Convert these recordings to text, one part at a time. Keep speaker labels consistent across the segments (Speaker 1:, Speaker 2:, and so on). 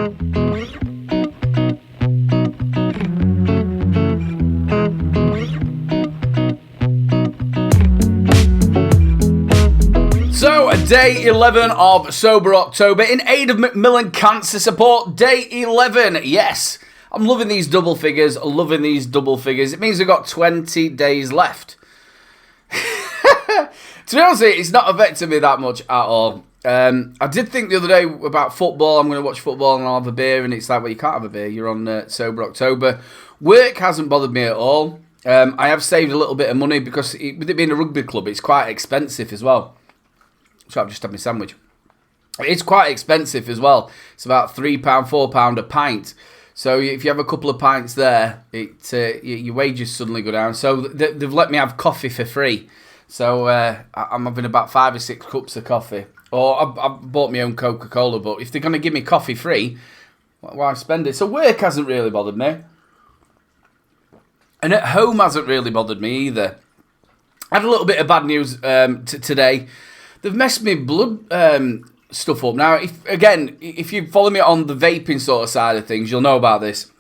Speaker 1: So, day 11 of Sober October in aid of Macmillan Cancer Support. Day 11, yes. I'm loving these double figures, It means we've got 20 days left. To be honest, it's not affected me that much at all. I did think the other day about football. I'm going to watch football and I'll have a beer. And it's like, well, you can't have a beer. You're on Sober October. Work hasn't bothered me at all. I have saved a little bit of money because with it being a rugby club, it's quite expensive as well. So I've just had my sandwich. It's quite expensive as well. It's about £3, £4 a pint. So if you have a couple of pints there, your wages suddenly go down. So they've let me have coffee for free. So I'm having about 5 or 6 cups of coffee. Or I've bought my own Coca-Cola. But if they're going to give me coffee free, why spend it? So work hasn't really bothered me. And at home hasn't really bothered me either. I had a little bit of bad news today. They've messed me blood stuff up. Now, if you follow me on the vaping sort of side of things, you'll know about this.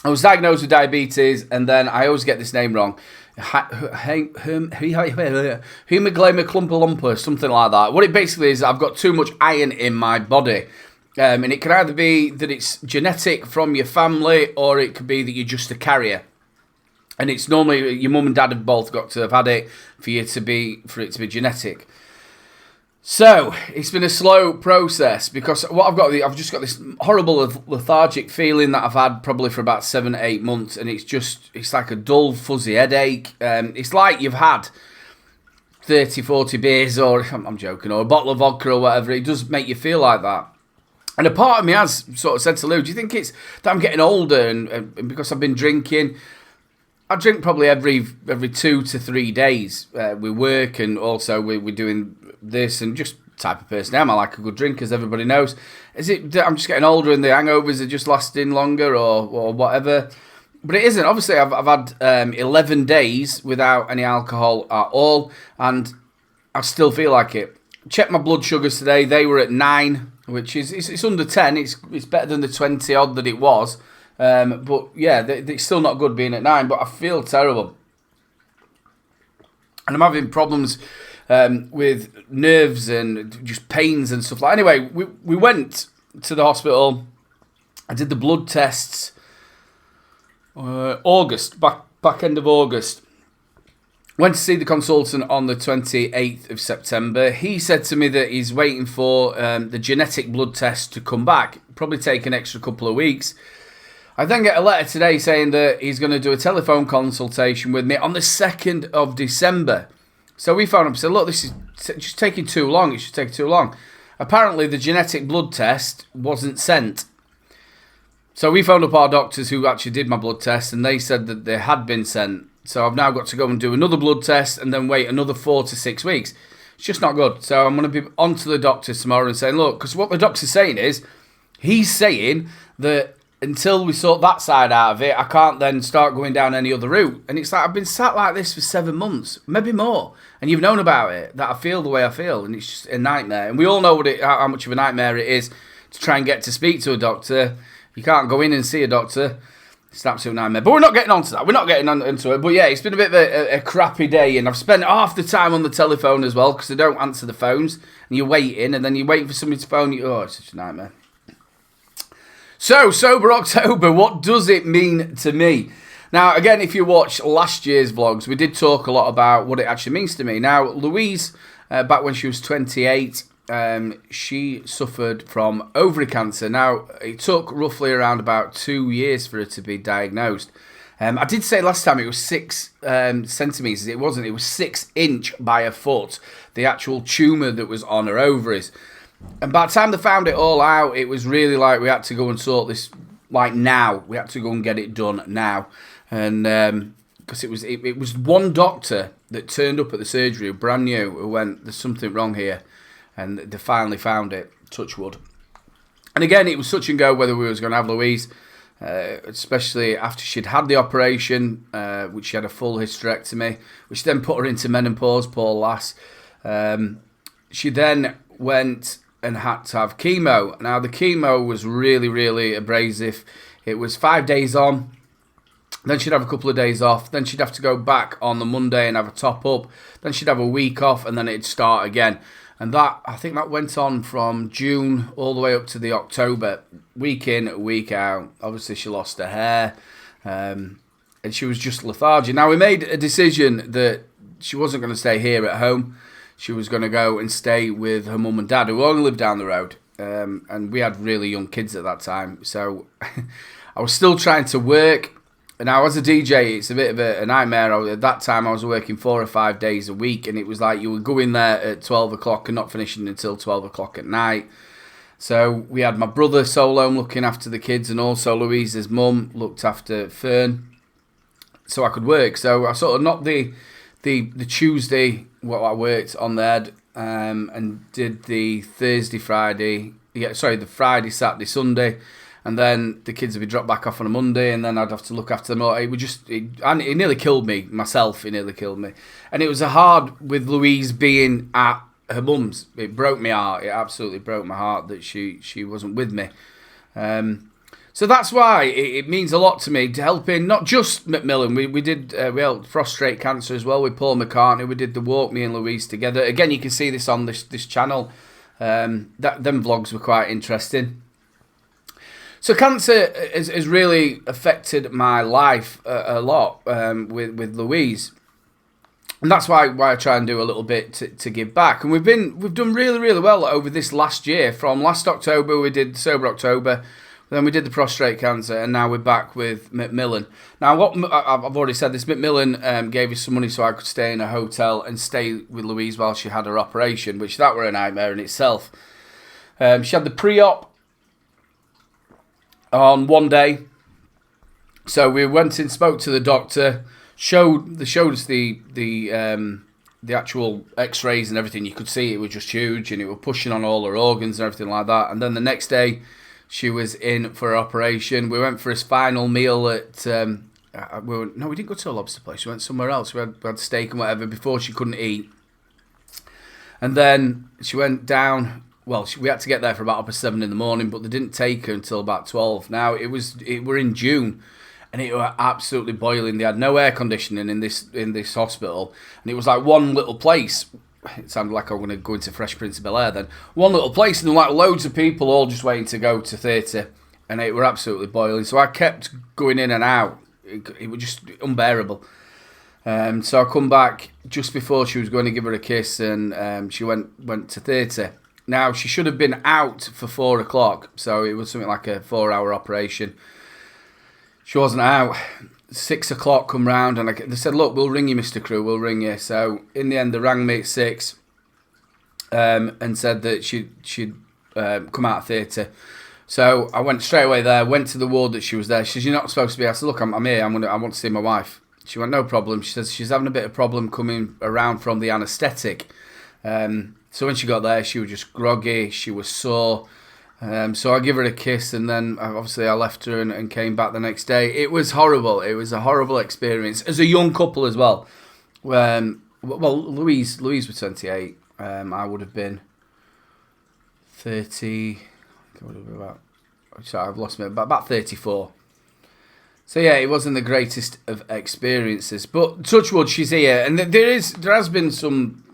Speaker 1: I was diagnosed with diabetes, and then I always get this name wrong. Hemoglobin something like that. What it basically is, I've got too much iron in my body. And it can either be that it's genetic from your family, or it could be that you're just a carrier. And it's normally your mum and dad have both got to have had it for it to be genetic. So, it's been a slow process because what I've just got this horrible lethargic feeling that I've had probably for about 7 to 8 months, and it's like a dull, fuzzy headache. It's like you've had 30, 40 beers, or I'm joking, or a bottle of vodka or whatever. It does make you feel like that. And a part of me has sort of said to Lou, do you think it's that I'm getting older and because I've been drinking? I drink probably every 2 to 3 days. We work, and also we're doing this, and just type of person I am. I like a good drink, as everybody knows. Is it that I'm just getting older and the hangovers are just lasting longer, or whatever? But it isn't. Obviously, I've had 11 days without any alcohol at all, and I still feel like it. Checked my blood sugars today. They were at 9, which is it's under 10. It's better than the 20 odd that it was. But yeah, it's still not good being at 9. But I feel terrible, and I'm having problems with nerves and just pains and stuff like. Anyway, we went to the hospital. I did the blood tests. Back end of August. Went to see the consultant on the 28th of September. He said to me that he's waiting for the genetic blood test to come back. Probably take an extra couple of weeks. I then get a letter today saying that he's going to do a telephone consultation with me on the 2nd of December. So we phoned up and said, look, this is just taking too long. It should take too long. Apparently, the genetic blood test wasn't sent. So we phoned up our doctors who actually did my blood test, and they said that they had been sent. So I've now got to go and do another blood test and then wait another 4 to 6 weeks. It's just not good. So I'm going to be on to the doctor tomorrow and saying, look, because what the doctor's saying is, he's saying that until we sort that side out of it, I can't then start going down any other route. And it's like, I've been sat like this for 7 months, maybe more. And you've known about it, that I feel the way I feel. And it's just a nightmare. And we all know how much of a nightmare it is to try and get to speak to a doctor. You can't go in and see a doctor. It's an absolute nightmare. But we're not getting onto that. We're not getting into it. But yeah, it's been a bit of a crappy day. And I've spent half the time on the telephone as well because they don't answer the phones. And you're waiting. And then you're waiting for somebody to phone you. Oh, it's such a nightmare. So, Sober October, what does it mean to me? Now, again, if you watched last year's vlogs, we did talk a lot about what it actually means to me. Now, Louise, back when she was 28, she suffered from ovary cancer. Now, it took roughly around about 2 years for her to be diagnosed. I did say last time it was 6 centimetres. It wasn't. It was 6 inch by a foot, the actual tumour that was on her ovaries. And by the time they found it all out, it was really like we had to go and sort this, like now. We had to go and get it done now. And because it was one doctor that turned up at the surgery, brand new, who went, there's something wrong here. And they finally found it, touch wood. And again, it was touch and go whether we was going to have Louise, especially after she'd had the operation, which she had a full hysterectomy, which then put her into menopause, poor lass. She then went and had to have chemo. Now, the chemo was really, really abrasive. It was 5 days on, then she'd have a couple of days off, then she'd have to go back on the Monday and have a top up, then she'd have a week off, and then it'd start again. And that, I think that went on from June all the way up to the October, week in, week out. Obviously, she lost her hair, and she was just lethargic. Now, we made a decision that she wasn't going to stay here at home. She was going to go and stay with her mum and dad, who only lived down the road. And we had really young kids at that time. So I was still trying to work. And now, as a DJ, it's a bit of a nightmare. At that time, I was working 4 or 5 days a week. And it was like you would go in there at 12 o'clock and not finishing until 12 o'clock at night. So we had my brother solo looking after the kids. And also Louise's mum looked after Fern. So I could work. So I sort of knocked the Tuesday, what I worked on there, and did the the Friday, Saturday, Sunday, and then the kids would be dropped back off on a Monday, and then I'd have to look after them all. It nearly killed me, myself, it nearly killed me. And it was hard with Louise being at her mum's. It broke my heart, it absolutely broke my heart that she wasn't with me. So that's why it means a lot to me to helping not just Macmillan. We helped prostate cancer as well with Paul McCartney. We did the walk, me and Louise together. Again, you can see this on this channel. Them vlogs were quite interesting. So cancer has really affected my life a lot with Louise, and that's why I try and do a little bit to give back. And we've done really, really well over this last year. From last October, we did Sober October. Then we did the prostate cancer, and now we're back with Macmillan. Now, what I've already said this, Macmillan gave us some money so I could stay in a hotel and stay with Louise while she had her operation, which that were a nightmare in itself. She had the pre-op on one day, so we went and spoke to the doctor, showed us the actual X-rays and everything. You could see it was just huge, and it was pushing on all her organs and everything like that. And then the next day, she was in for her operation. We went for his final meal at... we didn't go to a lobster place. We went somewhere else. We had steak and whatever before she couldn't eat. And then she went down... Well, we had to get there for about 7 in the morning, but they didn't take her until about 12. Now, we're in June, and it was absolutely boiling. They had no air conditioning in this hospital. And it was like one little place... It sounded like I was going to go into Fresh Prince of Bel-Air then. One little place, and there were like loads of people all just waiting to go to theatre, and it were absolutely boiling. So I kept going in and out. It was just unbearable. So I come back just before she was going to give her a kiss, and she went to theatre. Now, she should have been out for 4 o'clock, so it was something like a 4-hour operation. She wasn't out. 6 o'clock come round, and they said, look, we'll ring you, Mr. Crew, we'll ring you. So in the end, they rang me at 6 and said that she'd come out of theatre. So I went straight away there, went to the ward that she was there. She says, you're not supposed to be. I said, look, I'm here, I want to see my wife. She went, no problem. She says she's having a bit of problem coming around from the anaesthetic. So when she got there, she was just groggy, she was sore. So I give her a kiss, and then obviously I left her and came back the next day. It was horrible. It was a horrible experience as a young couple as well. Well, Louise was 28. I would have been 30. I've lost me about 34. So yeah, it wasn't the greatest of experiences. But touch wood, she's here, and there has been some.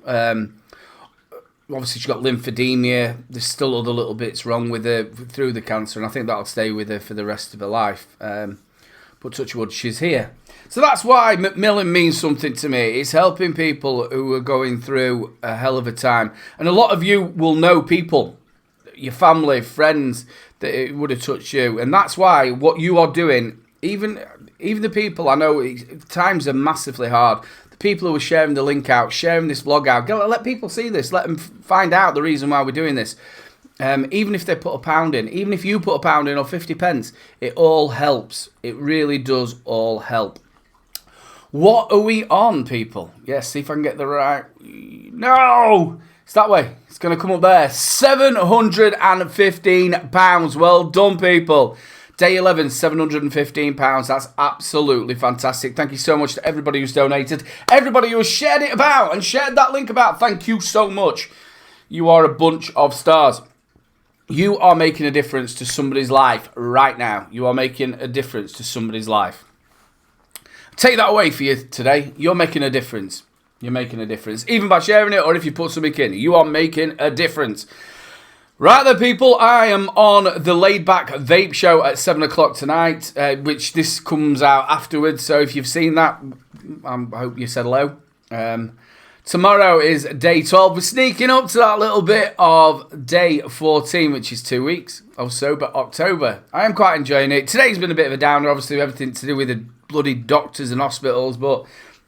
Speaker 1: Obviously, she's got lymphedema. There's still other little bits wrong with her through the cancer, and I think that'll stay with her for the rest of her life. But touch wood, she's here. So that's why Macmillan means something to me. It's helping people who are going through a hell of a time. And a lot of you will know people, your family, friends, that it would have touched you. And that's why what you are doing, even the people, I know times are massively hard. People who are sharing the link out, sharing this vlog out, let people see this, let them find out the reason why we're doing this. Even if they put £1 in, even if you put £1 in or 50 pence, it all helps. It really does all help. What are we on, people? Yes, see if I can get the right... No! It's that way. It's going to come up there. £715. Well done, people. Day 11, £715. That's absolutely fantastic. Thank you so much to everybody who's donated. Everybody who has shared it about and shared that link about. Thank you so much. You are a bunch of stars. You are making a difference to somebody's life right now. You are making a difference to somebody's life. Take that away for you today. You're making a difference. You're making a difference. Even by sharing it, or if you put something in, you are making a difference. Right then, people, I am on the Laid Back Vape Show at 7 o'clock tonight, which this comes out afterwards. So if you've seen that, I hope you said hello. Tomorrow is day 12. We're sneaking up to that little bit of day 14, which is 2 weeks of Sober October. I am quite enjoying it. Today's been a bit of a downer, obviously, everything to do with the bloody doctors and hospitals, but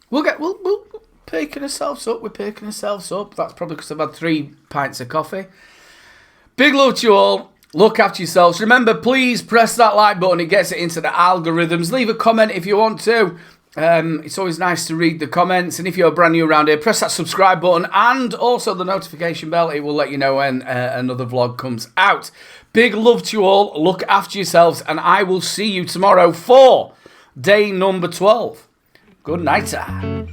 Speaker 1: we'll picking ourselves up. We're picking ourselves up. That's probably because I've had 3 pints of coffee. Big love to you all. Look after yourselves. Remember, please press that like button. It gets it into the algorithms. Leave a comment if you want to. It's always nice to read the comments, and if you're brand new around here, press that subscribe button and also the notification bell. It will let you know when another vlog comes out. Big love to you all. Look after yourselves, and I will see you tomorrow for day number 12. Good night, sir.